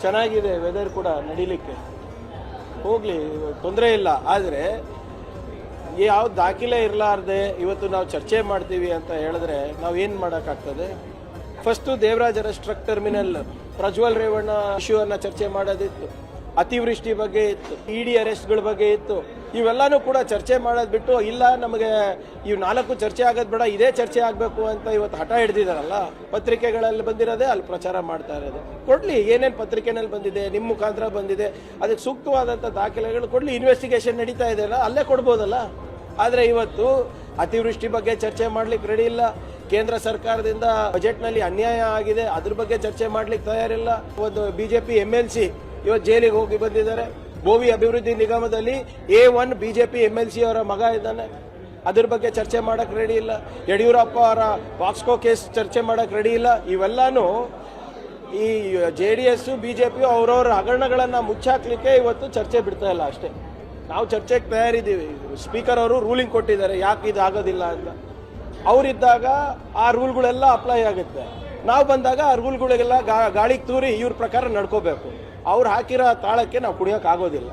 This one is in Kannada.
ಚೆನ್ನಾಗಿದೆ ವೆದರ್ ಕೂಡ ನಡಿಲಿಕ್ಕೆ, ಹೋಗಲಿ, ತೊಂದರೆ ಇಲ್ಲ. ಆದರೆ ಯಾವ ದಾಖಲೆ ಇರಲಾರ್ದೆ ಇವತ್ತು ನಾವು ಚರ್ಚೆ ಮಾಡ್ತೀವಿ ಅಂತ ಹೇಳಿದ್ರೆ ನಾವು ಏನು ಮಾಡೋಕ್ಕಾಗ್ತದೆ? First Devaraj arrest truck terminal, Prajwal Revanna ಇಶ್ಯೂವನ್ನು ಚರ್ಚೆ ಮಾಡೋದಿತ್ತು, ಅತಿವೃಷ್ಟಿ ಬಗ್ಗೆ ಇತ್ತು, ಇಡಿ ಅರೆಸ್ಟ್ಗಳ ಬಗ್ಗೆ ಇತ್ತು. ಇವೆಲ್ಲನೂ ಕೂಡ ಚರ್ಚೆ ಮಾಡೋದು ಬಿಟ್ಟು ಇಲ್ಲ ನಮಗೆ ಇವು 4 ಚರ್ಚೆ ಆಗೋದು ಬೇಡ, ಇದೇ ಚರ್ಚೆ ಆಗಬೇಕು ಅಂತ ಇವತ್ತು ಹಠ ಹಿಡ್ದಿದಾರಲ್ಲ. ಪತ್ರಿಕೆಗಳಲ್ಲಿ ಬಂದಿರೋದೇ ಅಲ್ಲಿ ಪ್ರಚಾರ ಮಾಡ್ತಾ ಇರೋದು. ಕೊಡಲಿ, ಏನೇನು ಪತ್ರಿಕೆನಲ್ಲಿ ಬಂದಿದೆ, ನಿಮ್ಮ ಮುಖಾಂತರ ಬಂದಿದೆ, ಅದಕ್ಕೆ ಸೂಕ್ತವಾದಂಥ ದಾಖಲೆಗಳು ಕೊಡಲಿ. ಇನ್ವೆಸ್ಟಿಗೇಷನ್ ನಡೀತಾ ಇದೆಯಲ್ಲ, ಅಲ್ಲೇ ಕೊಡ್ಬೋದಲ್ಲ. ಆದರೆ ಇವತ್ತು ಅತಿವೃಷ್ಟಿ ಬಗ್ಗೆ ಚರ್ಚೆ ಮಾಡ್ಲಿಕ್ಕೆ ರೆಡಿ ಇಲ್ಲ. ಕೇಂದ್ರ ಸರ್ಕಾರದಿಂದ ಬಜೆಟ್ನಲ್ಲಿ ಅನ್ಯಾಯ ಆಗಿದೆ, ಅದ್ರ ಬಗ್ಗೆ ಚರ್ಚೆ ಮಾಡ್ಲಿಕ್ಕೆ ತಯಾರಿಲ್ಲ. ಒಂದು ಬಿಜೆಪಿ MLC ಇವತ್ತು ಜೈಲಿಗೆ ಹೋಗಿ ಬಂದಿದ್ದಾರೆ. ಬೋವಿ ಅಭಿವೃದ್ಧಿ ನಿಗಮದಲ್ಲಿ A1 ಬಿಜೆಪಿ MLC ಅವರ ಮಗ ಇದ್ದಾನೆ, ಅದ್ರ ಬಗ್ಗೆ ಚರ್ಚೆ ಮಾಡಕ್ ರೆಡಿ ಇಲ್ಲ. ಯಡಿಯೂರಪ್ಪ ಅವರ ಪಾಕ್ಸ್ಕೋ ಕೇಸ್ ಚರ್ಚೆ ಮಾಡಕ್ ರೆಡಿ ಇಲ್ಲ. ಇವೆಲ್ಲಾನು ಈ JDS BJP ಅವರವರ ಹಗರಣಗಳನ್ನ ಮುಚ್ಚಾಕ್ಲಿಕ್ಕೆ ಇವತ್ತು ಚರ್ಚೆ ಬಿಡ್ತಾ ಇಲ್ಲ ಅಷ್ಟೇ. ನಾವು ಚರ್ಚೆಗೆ ತಯಾರಿದ್ದೀವಿ. ಸ್ಪೀಕರ್ ಅವರು ರೂಲಿಂಗ್ ಕೊಟ್ಟಿದ್ದಾರೆ ಯಾಕೆ ಇದು ಆಗೋದಿಲ್ಲ ಅಂತ. ಅವರಿದ್ದಾಗ ಆ ರೂಲ್ಗಳೆಲ್ಲ ಅಪ್ಲೈ ಆಗುತ್ತೆ, ನಾವು ಬಂದಾಗ ಆ ರೂಲ್ಗಳಿಗೆಲ್ಲ ಗಾಳಿಗೆ ತೂರಿ ಇವ್ರ ಪ್ರಕಾರ ನಡ್ಕೋಬೇಕು. ಅವ್ರು ಹಾಕಿರೋ ತಾಳಕ್ಕೆ ನಾವು ಕುಡಿಯೋಕ್ಕಾಗೋದಿಲ್ಲ.